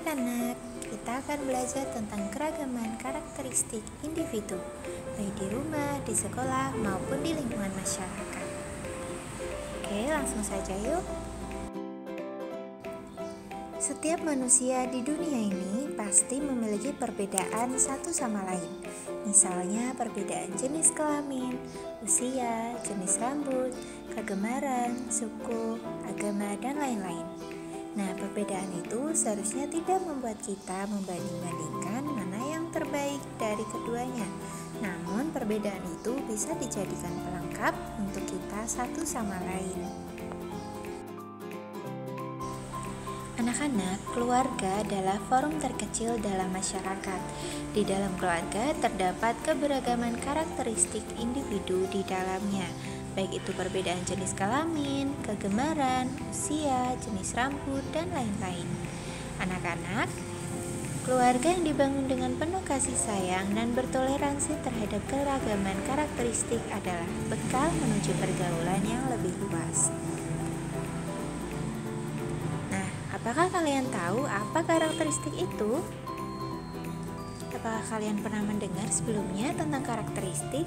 Anak-anak, kita akan belajar tentang keragaman karakteristik individu, baik di rumah, di sekolah, maupun di lingkungan masyarakat. Oke, langsung saja yuk. Setiap manusia di dunia ini pasti memiliki perbedaan satu sama lain. Misalnya perbedaan jenis kelamin, usia, jenis rambut, kegemaran, suku, agama, dan lain-lain. Nah, perbedaan itu seharusnya tidak membuat kita membanding-bandingkan mana yang terbaik dari keduanya. Namun, perbedaan itu bisa dijadikan pelengkap untuk kita satu sama lain. Anak-anak, keluarga adalah forum terkecil dalam masyarakat. Di dalam keluarga terdapat keberagaman karakteristik individu di dalamnya, baik itu perbedaan jenis kelamin, kegemaran, usia, jenis rambut, dan lain-lain. Anak-anak, keluarga yang dibangun dengan penuh kasih sayang dan bertoleransi terhadap keragaman karakteristik adalah bekal menuju pergaulan yang lebih luas. Apakah kalian tahu apa karakteristik itu? Apakah kalian pernah mendengar sebelumnya tentang karakteristik?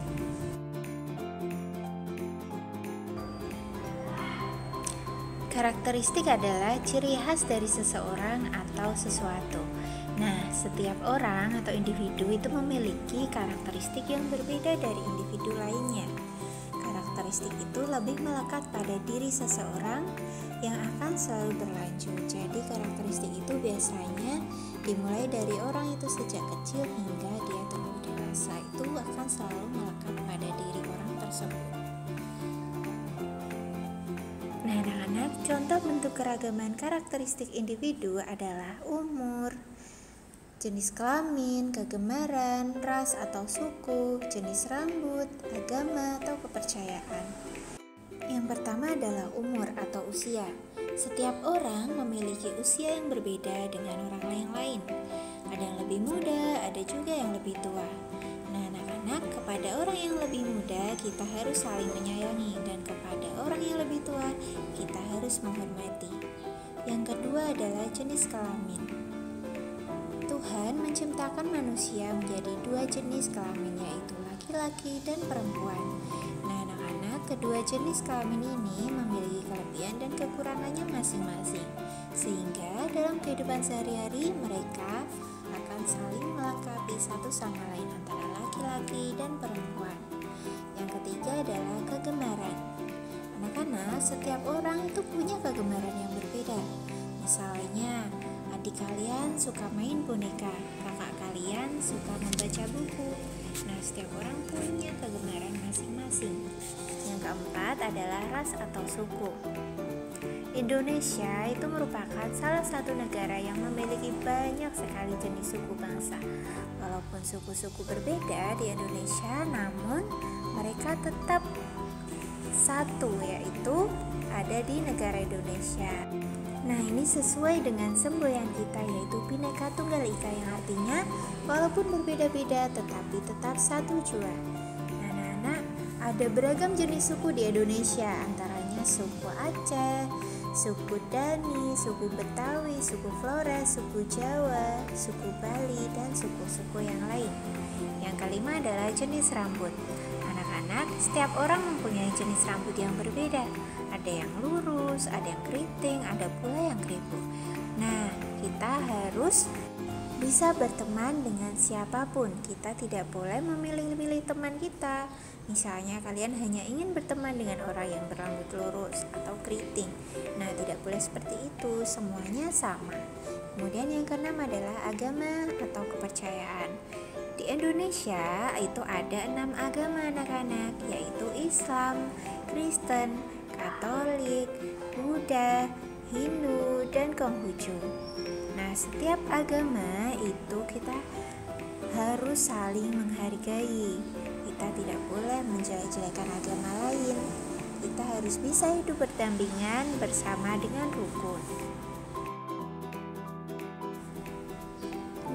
Karakteristik adalah ciri khas dari seseorang atau sesuatu. Nah, setiap orang atau individu itu memiliki karakteristik yang berbeda dari individu lainnya. Karakteristik itu lebih melekat pada diri seseorang yang akan selalu berlanjut. Jadi karakteristik itu biasanya dimulai dari orang itu sejak kecil hingga dia tumbuh dewasa. Itu akan selalu melekat pada diri orang tersebut. Nah, anak-anak, contoh bentuk keragaman karakteristik individu adalah umur, jenis kelamin, kegemaran, ras atau suku, jenis rambut, agama, atau kepercayaan. Yang pertama adalah umur atau usia. Setiap orang memiliki usia yang berbeda dengan orang yang lain. Ada yang lebih muda, ada juga yang lebih tua. Nah, anak-anak, kepada orang yang lebih muda kita harus saling menyayangi, dan kepada orang yang lebih tua kita harus menghormati. Yang kedua adalah jenis kelamin. Tuhan menciptakan manusia menjadi dua jenis kelamin, yaitu laki-laki dan perempuan. Nah, anak-anak, kedua jenis kelamin ini memiliki kelebihan dan kekurangannya masing-masing, sehingga dalam kehidupan sehari-hari mereka akan saling melengkapi satu sama lain antara laki-laki dan perempuan. Yang ketiga adalah kegemaran. Anak-anak, setiap orang itu punya kegemaran yang berbeda. Misalnya, adik kalian suka main boneka, kakak kalian suka membaca buku. Nah, setiap orang punya kegemaran masing-masing. Yang keempat adalah ras atau suku. Indonesia itu merupakan salah satu negara yang memiliki banyak sekali jenis suku bangsa. Walaupun suku-suku berbeda di Indonesia, namun mereka tetap satu, yaitu ada di negara Indonesia. Nah, ini sesuai dengan semboyan kita, yaitu Bhinneka Tunggal Ika, yang artinya walaupun berbeda-beda tetapi tetap satu jua. Nah, anak-anak, ada beragam jenis suku di Indonesia, antaranya suku Aceh, suku Dani, suku Betawi, suku Flores, suku Jawa, suku Bali, dan suku-suku yang lain. Yang kelima adalah jenis rambut. Anak-anak, setiap orang mempunyai jenis rambut yang berbeda. Ada yang lurus, ada yang keriting, ada pula yang keriput. Nah, kita harus bisa berteman dengan siapapun. Kita tidak boleh memilih-milih teman kita. Misalnya kalian hanya ingin berteman dengan orang yang berambut lurus atau keriting. Nah, tidak boleh seperti itu, semuanya sama. Kemudian yang keenam adalah agama atau kepercayaan. Di Indonesia itu ada 6 agama, anak-anak, yaitu Islam, Kristen, Katolik, Buddha, Hindu, dan Konghucu. Nah, setiap agama itu kita harus saling menghargai. Kita tidak boleh menjelek-jelekan agama lain. Kita harus bisa hidup berdampingan bersama dengan rukun.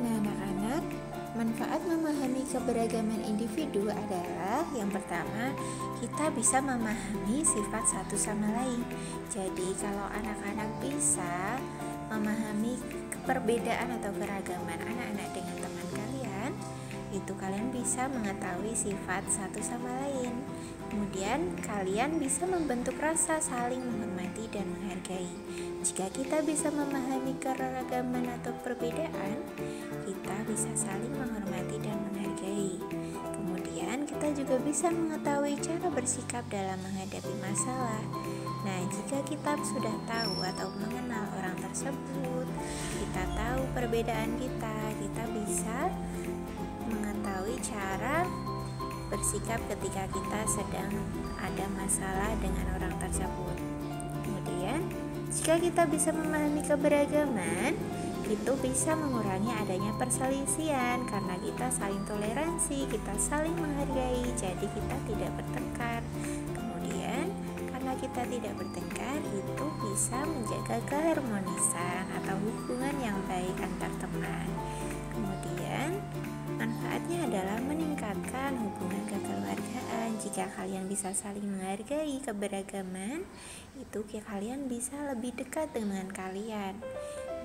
Nah, anak-anak, manfaat memahami keberagaman individu adalah yang pertama, kita bisa memahami sifat satu sama lain. Jadi kalau anak-anak bisa memahami perbedaan atau keragaman anak-anak dengan teman kalian, itu kalian bisa mengetahui sifat satu sama lain. Kemudian kalian bisa membentuk rasa saling menghormati dan menghargai. Jika kita bisa memahami keragaman atau perbedaan, kita bisa saling menghormati dan menghargai. Kemudian kita juga bisa mengetahui cara bersikap dalam menghadapi masalah. Nah, jika kita sudah tahu atau mengenal orang tersebut, kita tahu perbedaan kita bisa mengetahui cara bersikap ketika kita sedang ada masalah dengan orang tersebut. Kemudian, jika kita bisa memahami keberagaman, itu bisa mengurangi adanya perselisihan karena kita saling toleransi, kita saling menghargai, jadi kita tidak bertengkar. Kemudian, karena kita tidak bertengkar, itu bisa menjaga keharmonisan atau hubungan yang baik antar teman. Kemudian, manfaatnya adalah meningkatkan hubungan kekeluargaan. Jika kalian bisa saling menghargai keberagaman, itu kalian bisa lebih dekat dengan kalian.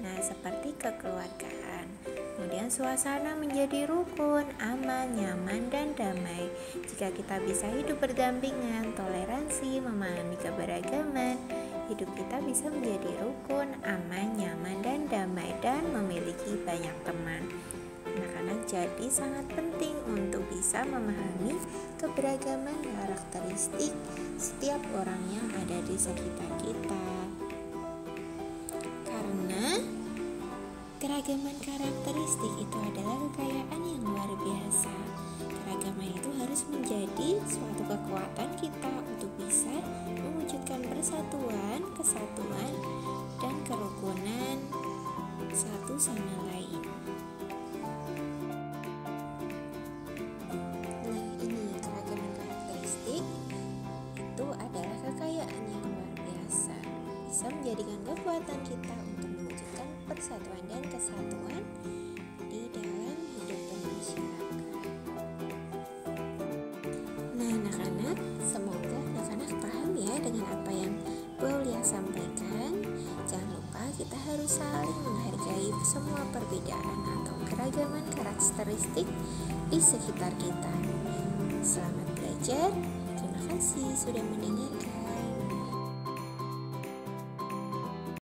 Nah, seperti kekeluargaan. Kemudian suasana menjadi rukun, aman, nyaman, dan damai. Jika kita bisa hidup berdampingan, toleransi, memahami keberagaman, hidup kita bisa menjadi rukun, aman, nyaman, dan damai, dan memiliki banyak teman. Anak-anak jadi sangat penting untuk bisa memahami keberagaman karakteristik setiap orang yang ada di sekitar kita. Karena keragaman karakteristik itu adalah kekayaan yang luar biasa. Keragaman itu harus menjadi suatu kekuatan kita untuk bisa mewujudkan persatuan, kesatuan, dan kerukunan satu sama lain. Nah, ini keragaman karakteristik itu adalah kekayaan yang luar biasa. Bisa menjadikan kekuatan kita untuk mewujudkan persatuan dan kesatuan di dalam hidup bermasyarakat. Nah, anak-anak, semoga anak-anak paham ya dengan apa yang Bu Aulia sampaikan. Jangan lupa kita harus saling menghargai semua perbedaan atau keragaman karakteristik di sekitar kita. Selamat belajar. Terima kasih sudah mendengarkan.